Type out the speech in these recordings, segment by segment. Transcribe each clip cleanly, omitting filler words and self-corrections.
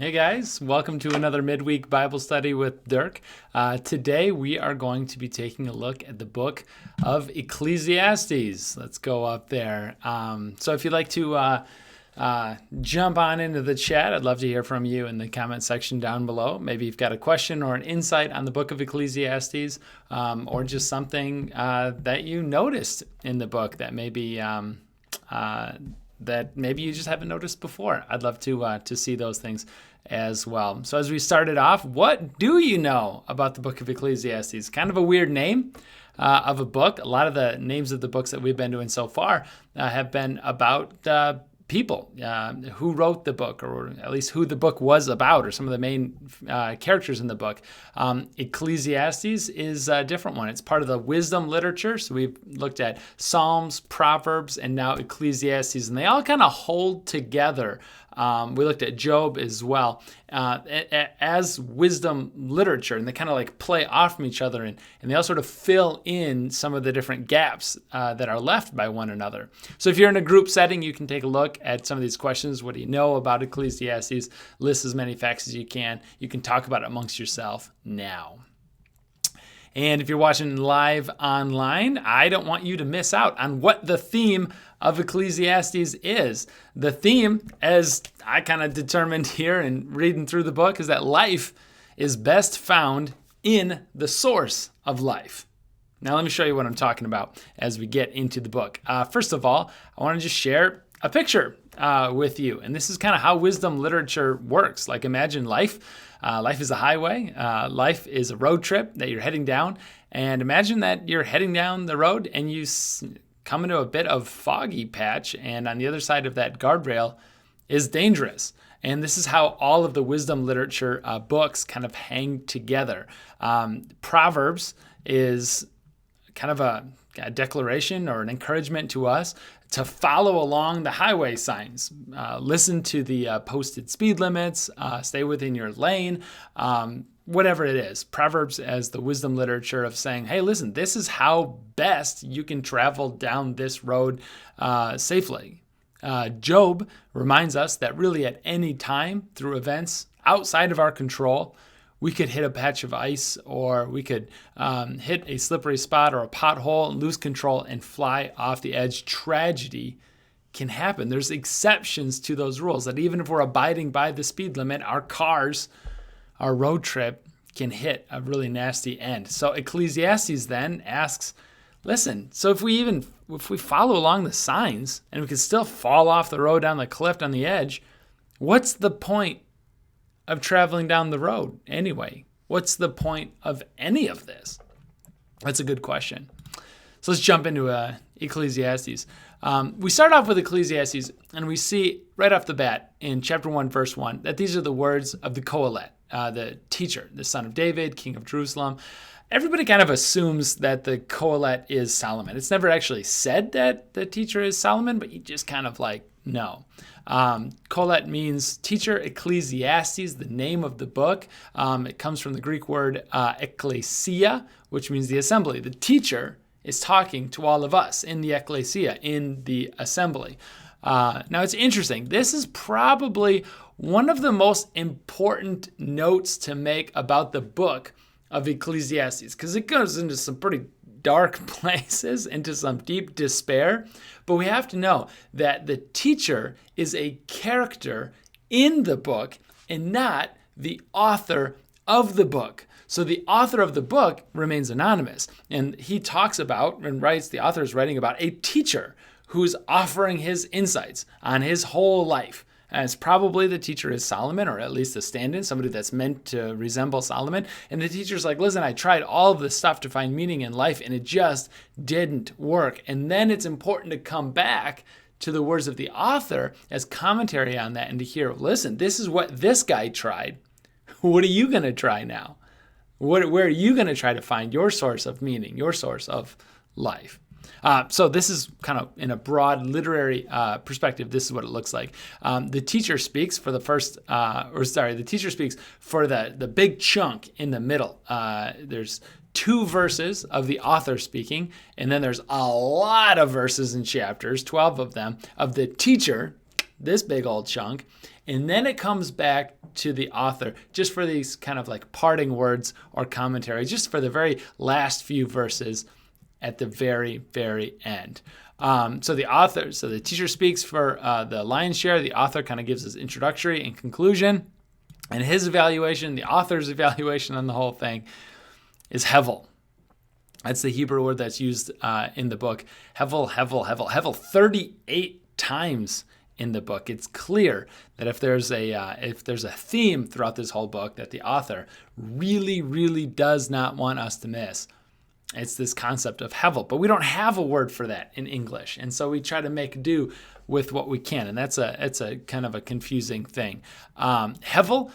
Hey guys, welcome to another midweek Bible study with Dirk. Today we are going to be taking a look at the book of Ecclesiastes. Let's go up there. So if you'd like to jump on into the chat, I'd love to hear from you in the comment section down below. Maybe you've got a question or an insight on the book of Ecclesiastes, or just something that you noticed in the book that maybe you just haven't noticed before. I'd love to see those things as well. So as we started off, what do you know about the book of Ecclesiastes? Kind of a weird name of a book. A lot of the names of the books that we've been doing so far have been about people who wrote the book, or at least who the book was about, or some of the main characters in the book. Ecclesiastes is a different one. It's part of the wisdom literature. So we've looked at Psalms, Proverbs, and now Ecclesiastes, and they all kind of hold together. We looked at Job as well as wisdom literature, and they kind of like play off from each other, and they all sort of fill in some of the different gaps that are left by one another. So if you're in a group setting, you can take a look at some of these questions. What do you know about Ecclesiastes? List as many facts as you can. You can talk about it amongst yourself now. And if you're watching live online, I don't want you to miss out on what the theme of Ecclesiastes is. The theme, as I kind of determined here and reading through the book, is that life is best found in the source of life. Now let me show you what I'm talking about as we get into the book. First of all, I want to just share a picture with you. And this is kind of how wisdom literature works. Like, imagine life. Life is a highway. Life is a road trip that you're heading down. And imagine that you're heading down the road and you come into a bit of foggy patch. And on the other side of that guardrail is dangerous. And this is how all of the wisdom literature books kind of hang together. Proverbs is kind of a declaration or an encouragement to us to follow along the highway signs. Listen to the posted speed limits, stay within your lane, whatever it is. Proverbs as the wisdom literature of saying, hey, listen, this is how best you can travel down this road safely. Job reminds us that really at any time through events outside of our control, we could hit a patch of ice, or we could hit a slippery spot or a pothole and lose control and fly off the edge. Tragedy can happen. There's exceptions to those rules, that even if we're abiding by the speed limit, our cars, our road trip can hit a really nasty end. So Ecclesiastes then asks, listen, so if we follow along the signs and we can still fall off the road down the cliff on the edge, what's the point of traveling down the road anyway? What's the point of any of this? That's a good question. So let's jump into Ecclesiastes. We start off with Ecclesiastes, and we see right off the bat in chapter 1, verse 1, that these are the words of the Qoheleth, the teacher, the son of David, king of Jerusalem. Everybody kind of assumes that the Qoheleth is Solomon. It's never actually said that the teacher is Solomon, but you just kind of like know. Qoheleth means teacher. Ecclesiastes, the name of the book. It comes from the Greek word ekklesia, which means the assembly. The teacher is talking to all of us in the ekklesia, in the assembly. Now it's interesting. This is probably one of the most important notes to make about the book of Ecclesiastes, because it goes into some pretty dark places, into some deep despair. But we have to know that the teacher is a character in the book and not the author of the book. So the author of the book remains anonymous. And he talks about and writes, the author is writing about a teacher who's offering his insights on his whole life. And it's probably the teacher is Solomon, or at least a stand-in, somebody that's meant to resemble Solomon. And the teacher's like, listen, I tried all of this stuff to find meaning in life, and it just didn't work. And then it's important to come back to the words of the author as commentary on that, and to hear, listen, this is what this guy tried. What are you going to try now? Where are you going to try to find your source of meaning, your source of life? So this is kind of in a broad literary perspective. This is what it looks like. The teacher speaks for the the teacher speaks for the big chunk in the middle. There's 2 verses of the author speaking, and then there's a lot of verses and chapters, 12 of them, of the teacher, this big old chunk, And then it comes back to the author just for these kind of like parting words or commentary, just for the very last few verses at the very, very end. So the teacher speaks for the lion's share. The author kind of gives his introductory and conclusion. And his evaluation, the author's evaluation on the whole thing, is Hevel. That's the Hebrew word that's used in the book. Hevel, Hevel, Hevel, Hevel, 38 times in the book. It's clear that if there's a theme throughout this whole book that the author really, really does not want us to miss, it's this concept of Hevel. But we don't have a word for that in English, and so we try to make do with what we can, and it's a kind of a confusing thing. Hevel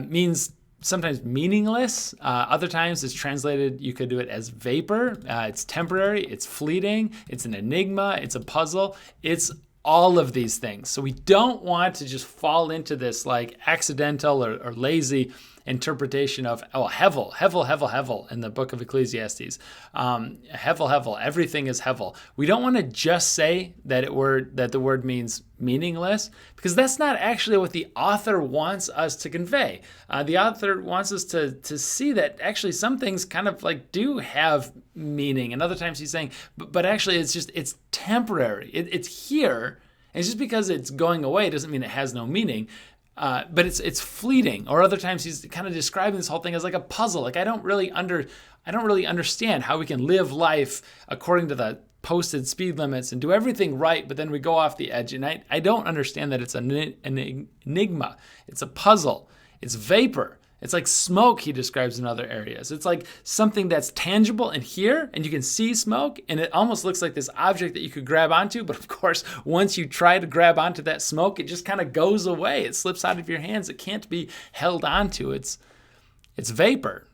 means sometimes meaningless. Other times it's translated, you could do it as vapor. It's temporary, it's fleeting, it's an enigma, it's a puzzle. It's all of these things. So we don't want to just fall into this like accidental or lazy interpretation of, Hevel, Hevel, Hevel, Hevel in the book of Ecclesiastes. Hevel, Hevel, everything is Hevel. We don't want to just say that the word means meaningless, because that's not actually what the author wants us to convey. The author wants us to see that actually some things kind of like do have meaning, and other times he's saying, but actually it's temporary. It's here, and just because it's going away doesn't mean it has no meaning. But it's fleeting. Or other times he's kind of describing this whole thing as like a puzzle. Like I don't really understand how we can live life according to the posted speed limits and do everything right, but then we go off the edge. And I don't understand that it's an enigma. It's a puzzle. It's vapor. It's like smoke, he describes in other areas. It's like something that's tangible and here, and you can see smoke, and it almost looks like this object that you could grab onto. But of course, once you try to grab onto that smoke, it just kind of goes away. It slips out of your hands. It can't be held onto. It's vapor.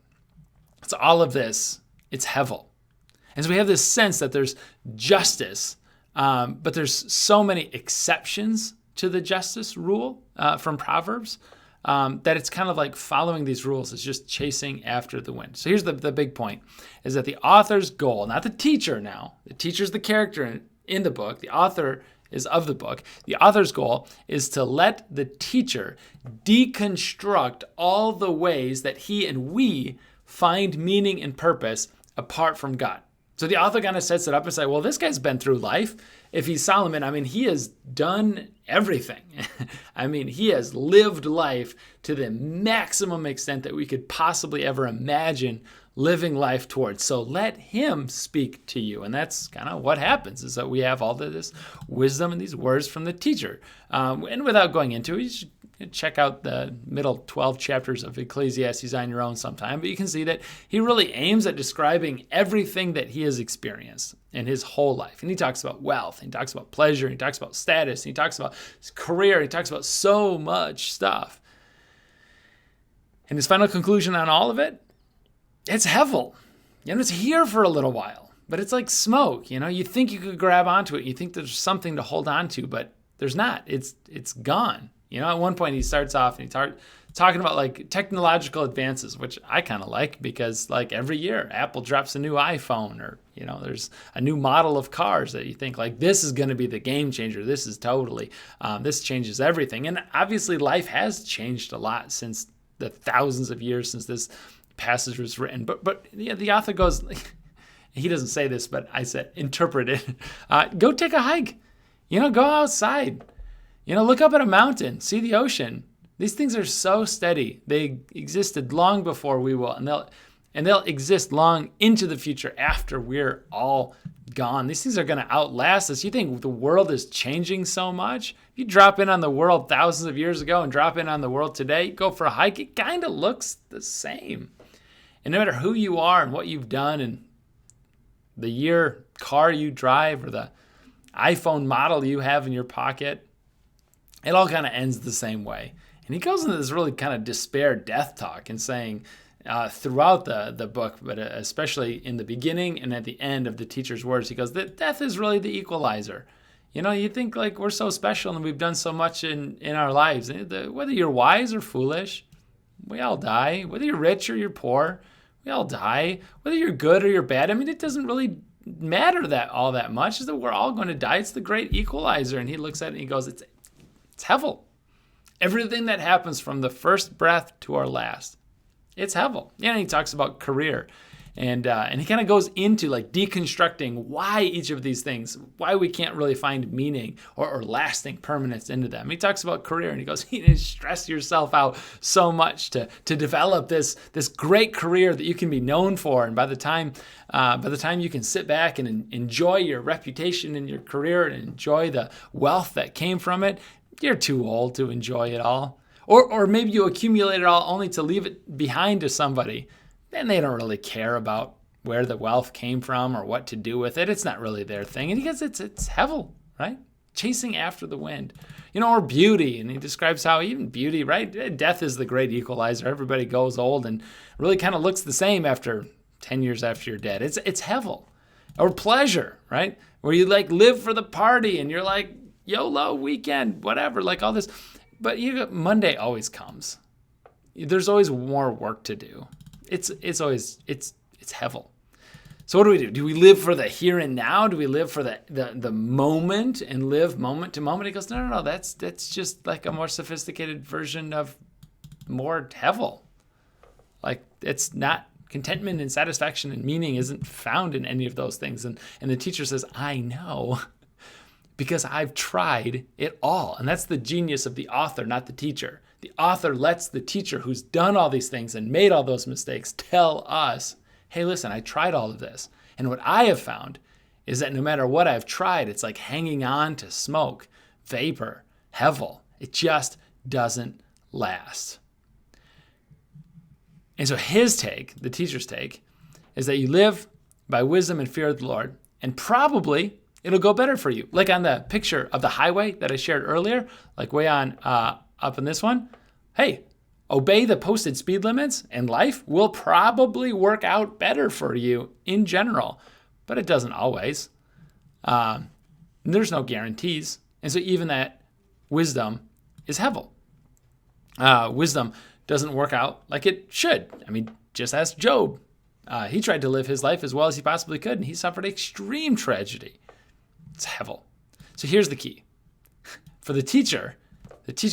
It's all of this. It's Hevel. And so we have this sense that there's justice, but there's so many exceptions to the justice rule from Proverbs. That it's kind of like following these rules is just chasing after the wind. So here's the big point, is that the author's goal, not the teacher now, the teacher's the character in the book, the author is of the book, the author's goal is to let the teacher deconstruct all the ways that he and we find meaning and purpose apart from God. So the author kind of sets it up and says, well, this guy's been through life. If he's Solomon, he has done everything. He has lived life to the maximum extent that we could possibly ever imagine living life towards. So let him speak to you. And that's kind of what happens, is that we have all of this wisdom and these words from the teacher. And without going into it, you should check out the middle 12 chapters of Ecclesiastes on your own sometime. But you can see that he really aims at describing everything that he has experienced in his whole life. And he talks about wealth, and he talks about pleasure, and he talks about status, and he talks about his career, he talks about so much stuff. And his final conclusion on all of it, it's Hevel. It's here for a little while, but it's like smoke. You think you could grab onto it. You think there's something to hold on to, but there's not. It's gone. At one point he starts off and he's talking about like technological advances, which I kind of like, because like every year Apple drops a new iPhone, or there's a new model of cars that you think like this is going to be the game changer. This is totally this changes everything. And obviously life has changed a lot since the thousands of years since this passage was written. But the author goes, he doesn't say this, but I said interpret it. Go take a hike. Go outside. Look up at a mountain, see the ocean. These things are so steady. They existed long before we will, and they'll exist long into the future after we're all gone. These things are going to outlast us. You think the world is changing so much? If you drop in on the world thousands of years ago and drop in on the world today, go for a hike, it kind of looks the same. And no matter who you are and what you've done and the car you drive or the iPhone model you have in your pocket, it all kind of ends the same way. And he goes into this really kind of despair death talk and saying throughout the book, but especially in the beginning and at the end of the teacher's words, he goes, that death is really the equalizer. You think like we're so special and we've done so much in our lives. Whether you're wise or foolish, we all die. Whether you're rich or you're poor, we all die. Whether you're good or you're bad, it doesn't really matter all that much. Is that we're all going to die. It's the great equalizer. And he looks at it and he goes, it's Hevel. Everything that happens from the first breath to our last, it's Hevel. Yeah, he talks about career. And he kind of goes into like deconstructing why each of these things, why we can't really find meaning or lasting permanence into them. He talks about career and he goes, you stress yourself out so much to develop this great career that you can be known for. And by the time you can sit back and enjoy your reputation in your career and enjoy the wealth that came from it, you're too old to enjoy it all. Or maybe you accumulate it all only to leave it behind to somebody. And they don't really care about where the wealth came from or what to do with it. It's not really their thing. And he gets it's Hevel, right? Chasing after the wind. Or beauty. And he describes how even beauty, right? Death is the great equalizer. Everybody goes old and really kind of looks the same after 10 years after you're dead. It's Hevel. Or pleasure, right? Where you like live for the party and you're like, YOLO, weekend, whatever, like all this. But Monday always comes. There's always more work to do. It's Hevel. So what do? Do we live for the here and now? Do we live for the moment and live moment to moment? He goes, no. That's just like a more sophisticated version of more Hevel. Like it's not contentment and satisfaction and meaning isn't found in any of those things. And the teacher says, I know, because I've tried it all. And that's the genius of the author, not the teacher. The author lets the teacher who's done all these things and made all those mistakes tell us, hey, listen, I tried all of this. And what I have found is that no matter what I've tried, it's like hanging on to smoke, vapor, Hevel. It just doesn't last. And so his take, the teacher's take, is that you live by wisdom and fear of the Lord, and probably it'll go better for you. Like on the picture of the highway that I shared earlier, like way on up in this one, hey, obey the posted speed limits and life will probably work out better for you in general, but it doesn't always. There's no guarantees. And so even that wisdom is Hevel. Wisdom doesn't work out like it should. I mean, just ask Job. He tried to live his life as well as he possibly could, and he suffered extreme tragedy. It's Hevel. So here's the key. For the teacher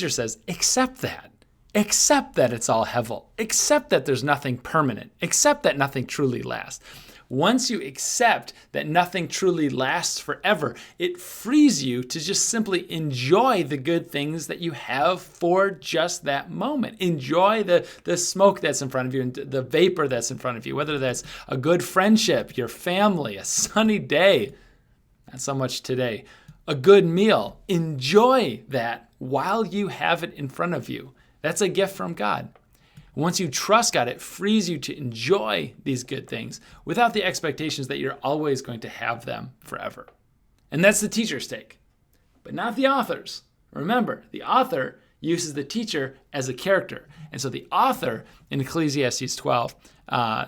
says, accept that. Accept that it's all Hevel. Accept that there's nothing permanent. Accept that nothing truly lasts. Once you accept that nothing truly lasts forever, it frees you to just simply enjoy the good things that you have for just that moment. Enjoy the smoke that's in front of you and the vapor that's in front of you, whether that's a good friendship, your family, a sunny day, not so much today, a good meal. Enjoy that while you have it in front of you. That's a gift from God. Once you trust God, it frees you to enjoy these good things without the expectations that you're always going to have them forever. And that's the teacher's take, but not the author's. Remember, the author uses the teacher as a character. And so the author in Ecclesiastes 12,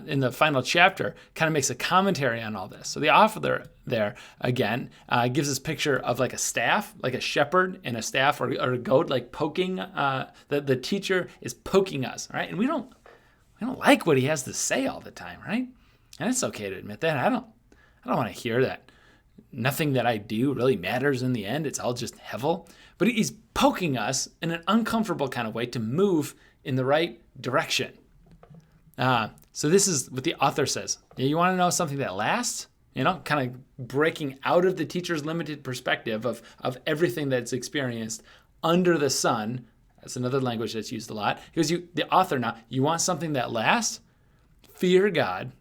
in the final chapter, kind of makes a commentary on all this. So the author there, again, gives this picture of like a staff, like a shepherd and a staff or a goat, like poking, the teacher is poking us, right? And we don't like what he has to say all the time, right? And it's okay to admit that. I don't want to hear that. Nothing that I do really matters in the end. It's all just Hevel. But he's poking us in an uncomfortable kind of way to move in the right direction. So this is what the author says. You want to know something that lasts? Kind of breaking out of the teacher's limited perspective of everything that's experienced under the sun. That's another language that's used a lot. Because the author now, you want something that lasts? Fear God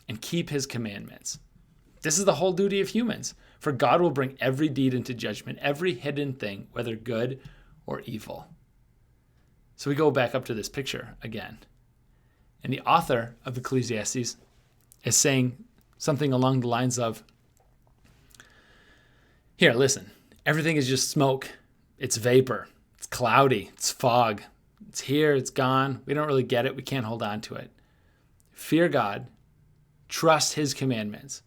and keep his commandments. This is the whole duty of humans. For God will bring every deed into judgment, every hidden thing, whether good or evil. So we go back up to this picture again. And the author of Ecclesiastes is saying something along the lines of, here, listen, everything is just smoke. It's vapor. It's cloudy. It's fog. It's here. It's gone. We don't really get it. We can't hold on to it. Fear God. Trust his commandments.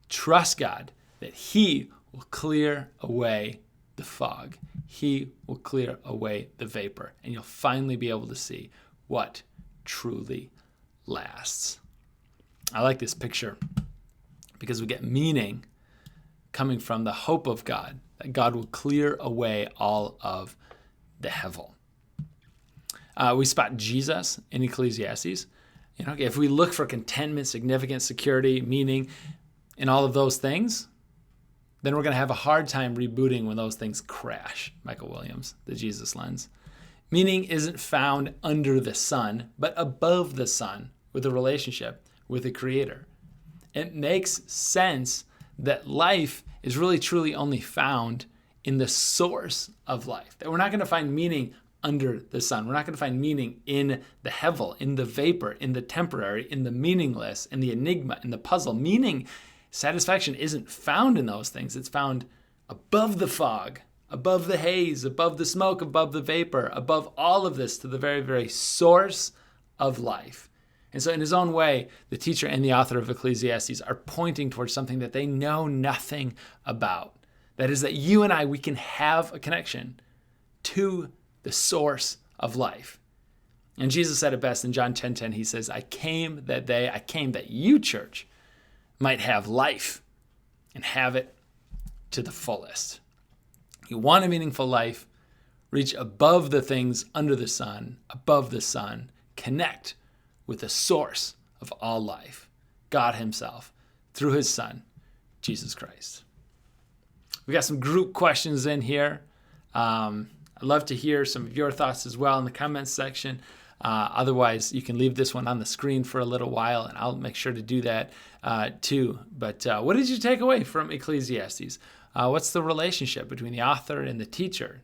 Trust God that he will clear away the fog. He will clear away the vapor. And you'll finally be able to see what truly lasts. I like this picture because we get meaning coming from the hope of God, that God will clear away all of the Hevel. We spot Jesus in Ecclesiastes. If we look for contentment, significance, security, meaning in all of those things, then we're going to have a hard time rebooting when those things crash. Michael Williams, The Jesus Lens. Meaning isn't found under the sun, but above the sun with a relationship with the Creator. It makes sense that life is really truly only found in the source of life. That we're not going to find meaning under the sun. We're not going to find meaning in the Hevel, in the vapor, in the temporary, in the meaningless, in the enigma, in the puzzle. Meaning, satisfaction isn't found in those things. It's found above the fog, above the haze, above the smoke, above the vapor, above all of this to the very, very source of life. And so in his own way, the teacher and the author of Ecclesiastes are pointing towards something that they know nothing about. That is that you and I, we can have a connection to the source of life. And Jesus said it best in John 10:10. He says, I came that you, church, might have life and have it to the fullest. You want a meaningful life, reach above the things under the sun, above the sun, connect with the source of all life, God himself, through his Son, Jesus Christ. We got some group questions in here. I'd love to hear some of your thoughts as well in the comments section. Otherwise, you can leave this one on the screen for a little while, and I'll make sure to do that too. But what did you take away from Ecclesiastes? What's the relationship between the author and the teacher?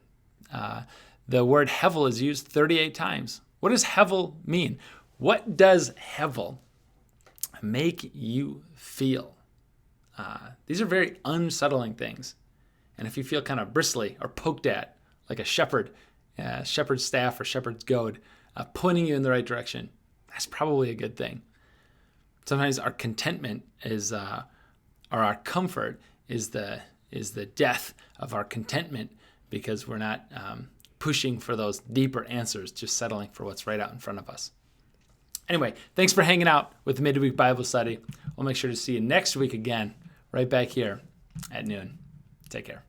The word Hevel is used 38 times. What does Hevel mean? What does Hevel make you feel? These are very unsettling things. And if you feel kind of bristly or poked at, like a shepherd's staff or shepherd's goad, pointing you in the right direction, that's probably a good thing. Sometimes our contentment is, or our comfort is the death of our contentment because we're not pushing for those deeper answers, just settling for what's right out in front of us. Anyway, thanks for hanging out with the Midweek Bible Study. We'll make sure to see you next week again, right back here at noon. Take care.